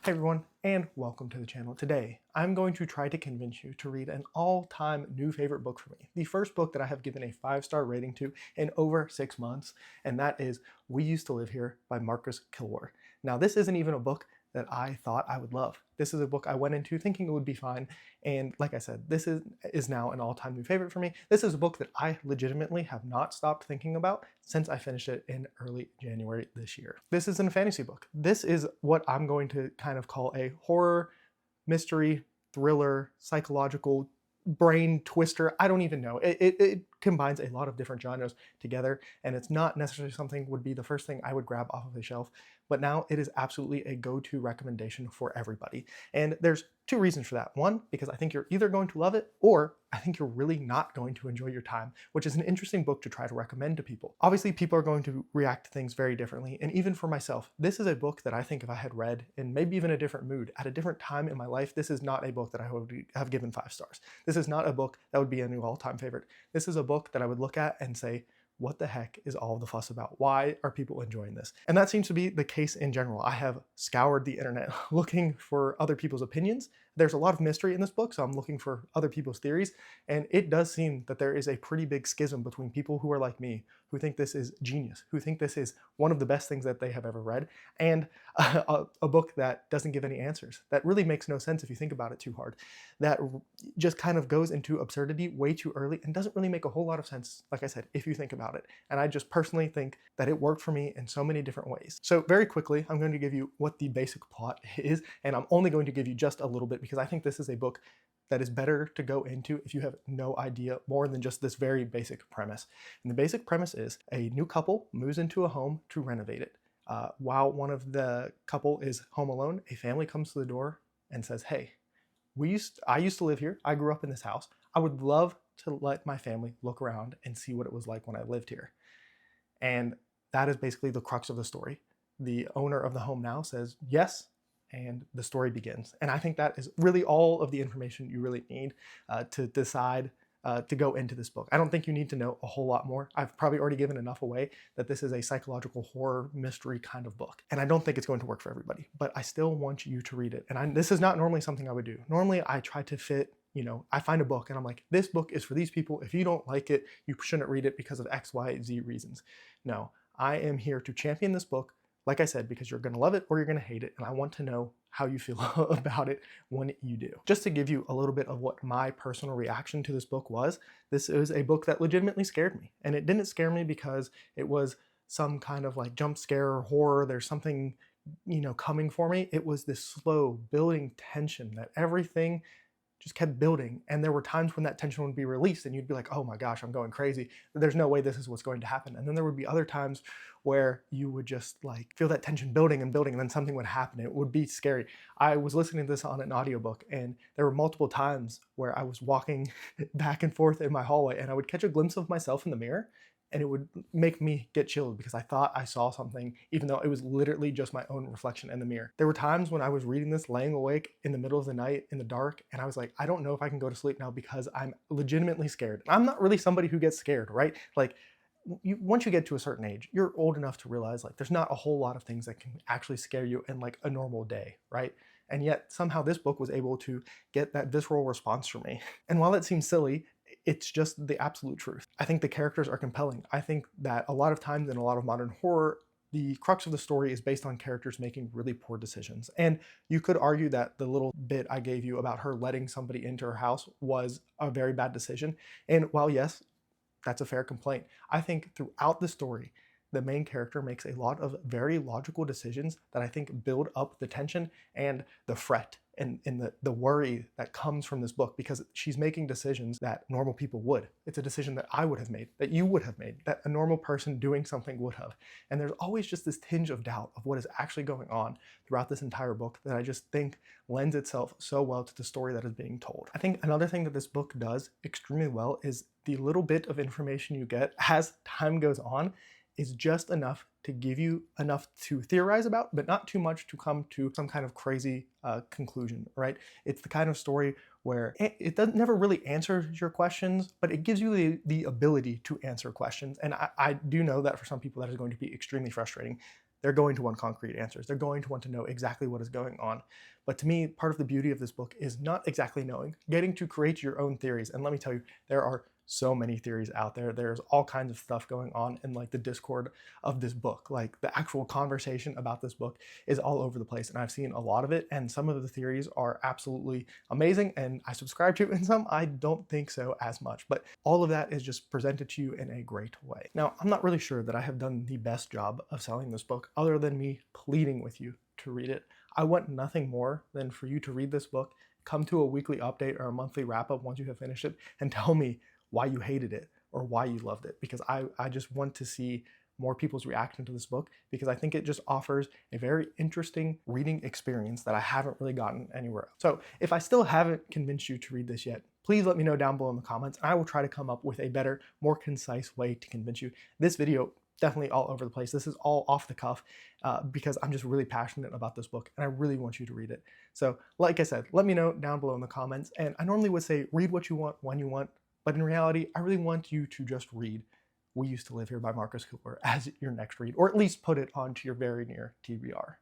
Hey everyone, and welcome to the channel. Today, I'm going to try to convince you to read an all-time new favorite book for me. The first book that I have given a 5-star rating to in over 6 months, and that is We Used to Live Here by Marcus Kilwar. Now, this isn't even a book that I thought I would love. This is a book I went into thinking it would be fine, and like I said, this is now an all-time new favorite for me. This is a book that I legitimately have not stopped thinking about since I finished it in early January this year. This isn't a fantasy book. This is what I'm going to kind of call a horror, mystery, thriller, psychological, brain twister. I don't even know. It combines a lot of different genres together, and it's not necessarily something would be the first thing I would grab off of a shelf, but now it is absolutely a go-to recommendation for everybody. And there's two reasons for that. One, because I think you're either going to love it, or I think you're really not going to enjoy your time, which is an interesting book to try to recommend to people. Obviously, people are going to react to things very differently, and even for myself, this is a book that I think if I had read in maybe even a different mood, at a different time in my life, this is not a book that I would have given 5 stars. This is not a book that would be a new all-time favorite. This is a book that I would look at and say, what the heck is all the fuss about? Why are people enjoying this? And that seems to be the case in general. I have scoured the internet looking for other people's opinions. There's a lot of mystery in this book, so I'm looking for other people's theories. And it does seem that there is a pretty big schism between people who are like me, who think this is genius, who think this is one of the best things that they have ever read, and a book that doesn't give any answers. That really makes no sense if you think about it too hard. That just kind of goes into absurdity way too early and doesn't really make a whole lot of sense, like I said, if you think about it. And I just personally think that it worked for me in so many different ways. So very quickly, I'm going to give you what the basic plot is, and I'm only going to give you just a little bit because I think this is a book that is better to go into if you have no idea more than just this very basic premise. And the basic premise is a new couple moves into a home to renovate it. While one of the couple is home alone, a family comes to the door and says, hey, I used to live here. I grew up in this house. I would love to let my family look around and see what it was like when I lived here. And that is basically the crux of the story. The owner of the home now says yes, and the story begins. And I think that is really all of the information you really need to decide to go into this book. I don't think you need to know a whole lot more. I've probably already given enough away that this is a psychological horror mystery kind of book. And I don't think it's going to work for everybody, but I still want you to read it. And this is not normally something I would do. Normally I try to fit, I find a book and I'm like, this book is for these people. If you don't like it, you shouldn't read it because of X, Y, Z reasons. No, I am here to champion this book, like I said, because you're going to love it or you're going to hate it, and I want to know how you feel about it when you do. Just to give you a little bit of what my personal reaction to this book was, this is a book that legitimately scared me. And it didn't scare me because it was some kind of like jump scare or horror, there's something, coming for me. It was this slow building tension that everything just kept building, and there were times when that tension would be released and you'd be like, oh my gosh, I'm going crazy. There's no way this is what's going to happen. And then there would be other times where you would just like feel that tension building and building, and then something would happen. It would be scary. I was listening to this on an audiobook, and there were multiple times where I was walking back and forth in my hallway and I would catch a glimpse of myself in the mirror, and it would make me get chilled because I thought I saw something, even though it was literally just my own reflection in the mirror. There were times when I was reading this laying awake in the middle of the night in the dark, and I was like, I don't know if I can go to sleep now because I'm legitimately scared. I'm not really somebody who gets scared, right? Like, once you get to a certain age, you're old enough to realize like there's not a whole lot of things that can actually scare you in like a normal day, right? And yet somehow this book was able to get that visceral response from me. And while it seems silly, it's just the absolute truth. I think the characters are compelling. I think that a lot of times in a lot of modern horror, the crux of the story is based on characters making really poor decisions. And you could argue that the little bit I gave you about her letting somebody into her house was a very bad decision. And while yes, that's a fair complaint, I think throughout the story, the main character makes a lot of very logical decisions that I think build up the tension and the fret and the worry that comes from this book, because she's making decisions that normal people would. It's a decision that I would have made, that you would have made, that a normal person doing something would have. And there's always just this tinge of doubt of what is actually going on throughout this entire book that I just think lends itself so well to the story that is being told. I think another thing that this book does extremely well is the little bit of information you get as time goes on is just enough to give you enough to theorize about, but not too much to come to some kind of crazy conclusion, right? It's the kind of story where it doesn't never really answer your questions, but it gives you the ability to answer questions. And I do know that for some people that is going to be extremely frustrating. they're going to want concrete answers. They're going to want to know exactly what is going on. But to me, part of the beauty of this book is not exactly knowing, getting to create your own theories. And let me tell you, there are so many theories out there. There's all kinds of stuff going on in like the Discord of this book. Like the actual conversation about this book is all over the place, and I've seen a lot of it, and some of the theories are absolutely amazing and I subscribe to, and some I don't think so as much. But all of that is just presented to you in a great way. Now, I'm not really sure that I have done the best job of selling this book other than me pleading with you to read it. I want nothing more than for you to read this book, come to a weekly update or a monthly wrap up once you have finished it, and tell me why you hated it or why you loved it, because I just want to see more people's reaction to this book, because I think it just offers a very interesting reading experience that I haven't really gotten anywhere else. So if I still haven't convinced you to read this yet, please let me know down below in the comments, and I will try to come up with a better, more concise way to convince you. This video, definitely all over the place. This is all off the cuff because I'm just really passionate about this book and I really want you to read it. So like I said, let me know down below in the comments. And I normally would say read what you want when you want, but in reality, I really want you to just read We Used to Live Here by Marcus Cooper as your next read, or at least put it onto your very near TBR.